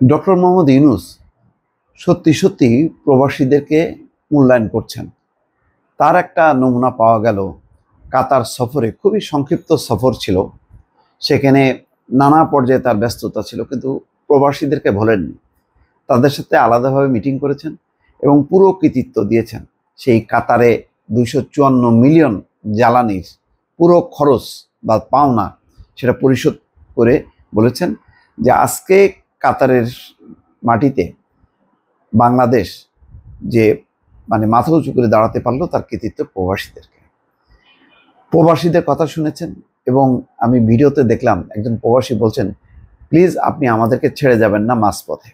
Doctor Mohammad Yunus সত্যি সত্যি প্রবাসীদেরকে মূল্যায়ন করছেন। তার একটা নমুনা পাওয়া গেল কাতার সফরে, খুবই সংক্ষিপ্ত সফর ছিল। সেখানে নানা পর্যায়ে তার ব্যস্ততা ছিল, কিন্তু প্রবাসীদেরকে ভোলেননি। তাদের সাথে আলাদাভাবে মিটিং করেছেন এবং পুরো কৃতিত্ব দিয়েছেন। সেই কাতারে 254 মিলিয়ন জ্বালানির পুরো খরচ বা পাওনা সেটা পরিশোধ করে বলেছেন যে আজকে কাতারের মাটিতে বাংলাদেশ যে মাথা উঁচু করে দাঁড়াতে পারলো তার কৃতিত্ব প্রবাসীদের কথা শুনেছেন। এবং আমি ভিডিওতে দেখলাম একজন প্রবাসী বলছেন, প্লিজ আপনি আমাদেরকে ছেড়ে যাবেন না মাঝপথে।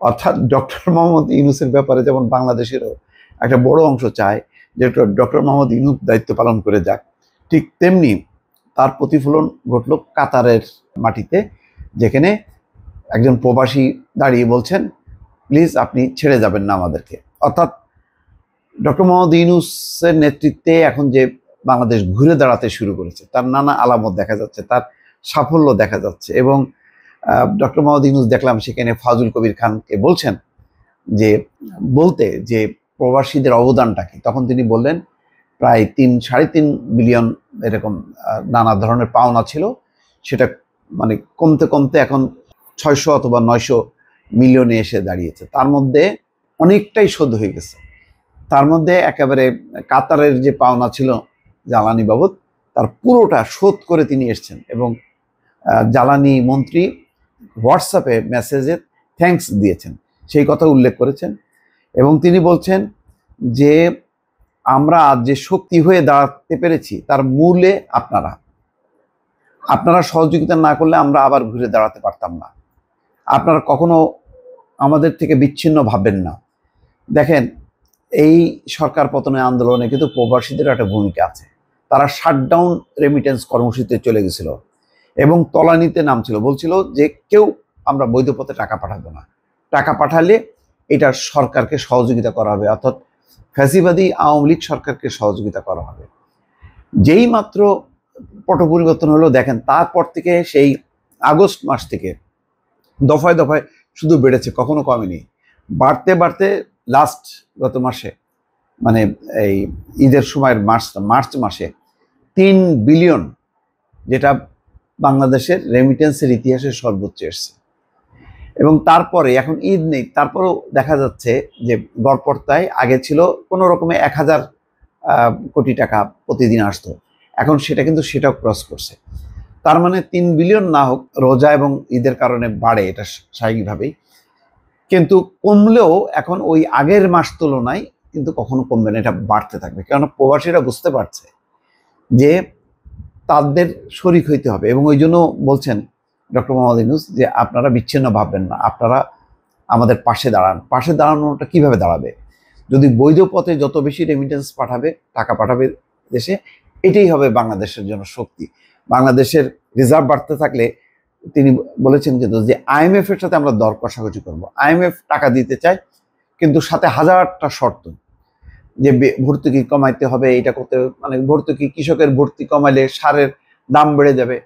অর্থাৎ ডক্টর মোহাম্মদ ইউনূসের ব্যাপারে যেমন বাংলাদেশেরও একটা বড় অংশ চায় যে ডক্টর মোহাম্মদ ইউনূস দায়িত্ব পালন করে যাক, ঠিক তেমনি তার প্রতিফলন ঘটল কাতারের মাটিতে, যেখানে একজন প্রবাসী দাঁড়িয়ে বলছেন, প্লিজ আপনি ছেড়ে যাবেন না আমাদেরকে। অর্থাৎ ডক্টর মোহাম্মদ ইউনূসের নেতৃত্বে এখন যে বাংলাদেশ ঘুরে দাঁড়াতে শুরু করেছে, তার নানা আলামত দেখা যাচ্ছে, তার সাফল্য দেখা যাচ্ছে। এবং ডক্টর মোহাম্মদ ইউনূস দেখলাম সেখানে ফাজুল কবির খানকে বলছেন যে প্রবাসীদের অবদানটা কি। তখন তিনি বললেন প্রায় 3-3.5 বিলিয়ন এরকম নানা ধরনের পাওনা ছিল, সেটা কমতে কমতে এখন 600 অথবা 900 মিলিয়নে এসে দাঁড়িয়েছে। তার মধ্যে অনেকটাই শোধ হয়ে গেছে। তার মধ্যে একেবারে কাতারের যে পাওনা ছিল জ্বালানি বাবদ, তার পুরোটা শোধ করে তিনি এসছেন। এবং জ্বালানি মন্ত্রী হোয়াটসঅ্যাপে মেসেজে থ্যাঙ্কস দিয়েছেন, সেই কথা উল্লেখ করেছেন। এবং তিনি বলছেন যে আমরা যে শক্তি হয়ে দাঁড়াতে পেরেছি তার মূলে আপনারা সহযোগিতা না করলে আমরা আবার ঘুরে দাঁড়াতে পারতাম না। আপনারা কখনো আমাদের থেকে বিচ্ছিন্ন ভাববেন না। দেখেন, এই সরকার পতনের আন্দোলনে কিন্তু প্রবাসীদের একটা ভূমিকা আছে। তারা শাটডাউন রেমিটেন্স কর্মসূচিতে চলে গেছিল এবং তলানিতে নামছিল, বলছিল যে কেউ আমরা বৈধ পথে টাকা পাঠাবো না, টাকা পাঠালে এটা সরকারকে সহযোগিতা করা হবে, অর্থাৎ ফ্যাসিবাদী আওয়ামী লীগ সরকারকে সহযোগিতা করা হবে। যেই মাত্র পট পরিবর্তন হলো, দেখেন তারপর থেকে সেই আগস্ট মাস থেকে দফায় দফায় শুধু বেড়েছে, কখনো কমেনি। বাড়তে বাড়তে লাস্ট গত মাসে এই ঈদের সময়ের মার্চ মাসে 3 বিলিয়ন, যেটা বাংলাদেশের রেমিটেন্সের ইতিহাসে সর্বোচ্চ এসছে। এবং তারপরে এখন ঈদ নেই, তারপরেও দেখা যাচ্ছে যে গড়পড়তায় আগে ছিল কোনো রকমে 1000 কোটি টাকা প্রতিদিন আসতো, এখন সেটা কিন্তু সেটাও ক্রস করছে। তার মানে 3 বিলিয়ন না হোক, রোজা এবং ঈদের কারণে বাড়ে এটা স্বাভাবিকভাবেই, কিন্তু কমলেও এখন ওই আগের মাস তুলনায় কিন্তু কখনো কমবে না, এটা বাড়তে থাকবে। কেননা প্রবাসীরা বুঝতে পারছে যে তাদের শরিক হইতে হবে। এবং ওই জন্য বলছেন ডক্টর মোহাম্মদ ইউনূস যে আপনারা বিচ্ছিন্ন ভাববেন না, আপনারা আমাদের পাশে দাঁড়ান। পাশে দাঁড়ানোটা কিভাবে দাঁড়াবে? যদি বৈধ পথে যত বেশি রেমিটেন্স পাঠাবে, টাকা পাঠাবে দেশে, এটাই হবে বাংলাদেশের জন্য শক্তি। বাংলাদেশের রিজার্ভ বাড়তে থাকলে তিনি বলেছেন কিন্তু যে IMF এর সাথে আমরা দর কষাকষি করবো। IMF টাকা দিতে চায়, কিন্তু সাথে হাজারটা শর্ত, যে ভর্তুকি কমাইতে হবে, এটা করতে ভর্তুকি, কৃষকের ভর্তি কমাইলে সারের দাম বেড়ে যাবে,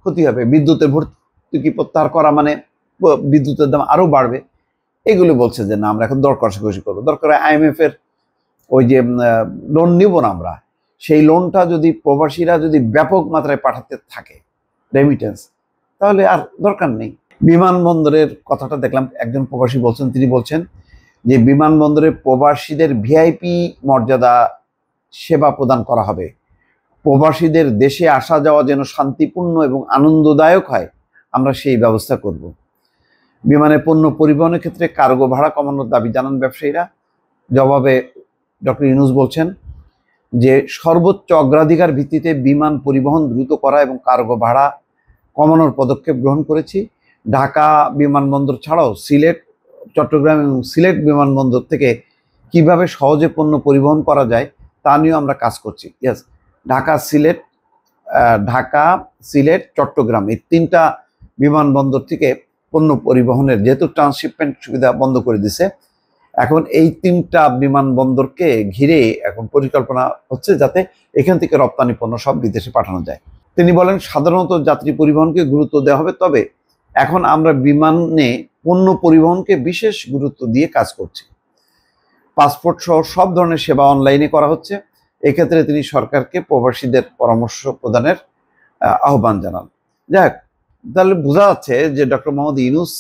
ক্ষতি হবে। বিদ্যুতের ভর্তুকি প্রত্যাহার করা বিদ্যুতের দাম আরও বাড়বে। এগুলো বলছে যে না, আমরা এখন দর কষাকষি করবো। দরকার IMF এর ওই যে লোন নিব না আমরা, সেই লোনটা যদি প্রবাসীরা যদি ব্যাপক মাত্রায় পাঠাতে থাকে রেমিটেন্স, তাহলে আর দরকার নেই। বিমানবন্দরের কথাটা দেখলাম, একজন প্রবাসী বলছেন, তিনি বলছেন যে বিমানবন্দরে প্রবাসীদের VIP মর্যাদা সেবা প্রদান করা হবে। প্রবাসীদের দেশে আসা যাওয়া যেন শান্তিপূর্ণ এবং আনন্দদায়ক হয়, আমরা সেই ব্যবস্থা করব। বিমানে পণ্য পরিবহনের ক্ষেত্রে কার্গো ভাড়া কমানোর দাবি জানান ব্যবসায়ীরা। জবাবে ডক্টর ইউনূস বলছেন যে সর্বোচ্চ অগ্রাধিকার ভিত্তিতে বিমান পরিবহন দ্রুত করা এবং কার্গো ভাড়া কমানোর পদক্ষেপ গ্রহণ করেছি। ঢাকা বিমানবন্দর ছাড়াও সিলেট, চট্টগ্রাম এবং সিলেট বিমানবন্দর থেকে কিভাবে সহজে পণ্য পরিবহন করা যায় তা নিয়েও আমরা কাজ করছি। ইয়েস, ঢাকা, সিলেট, চট্টগ্রাম, এই 3টা বিমানবন্দর থেকে পণ্য পরিবহনের, যেহেতু ট্রান্সশিপমেন্ট সুবিধা বন্ধ করে দিছে, এখন এই 3টা বিমানবন্দরকে ঘিরে এখন পরিকল্পনা হচ্ছে যাতে এখান থেকে রপ্তানি পণ্য সব বিদেশে পাঠানো যায়। তিনি বলেন সাধারণত যাত্রী পরিবহনকে গুরুত্ব দেওয়া হবে, তবে এখন আমরা বিমানে পণ্য পরিবহনকে বিশেষ গুরুত্ব দিয়ে কাজ করছি। পাসপোর্ট সহ সব ধরনের সেবা অনলাইনে করা হচ্ছে। এক্ষেত্রে তিনি সরকারকে প্রবাসীদের পরামর্শ প্রদানের আহ্বান জানান। যাক, তাহলে বোঝা যাচ্ছে যে ডক্টর মোহাম্মদ ইউনূস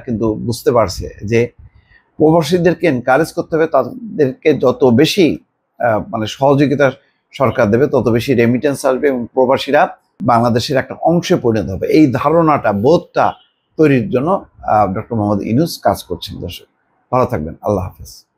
কিন্তু বুঝতে পারছে যে প্রবাসীদেরকে এনকারেজ করতে হবে, তাদেরকে যত বেশি মানে সহযোগিতা সরকার দেবে তত বেশি রেমিটেন্স আসবে এবং প্রবাসীরা বাংলাদেশের একটা অংশে পরিণত হবে। এই ধারণাটা, বোধটা তৈরির জন্য ডক্টর মোহাম্মদ ইউনূস কাজ করছেন। দর্শক, ভালো থাকবেন। আল্লাহ হাফেজ।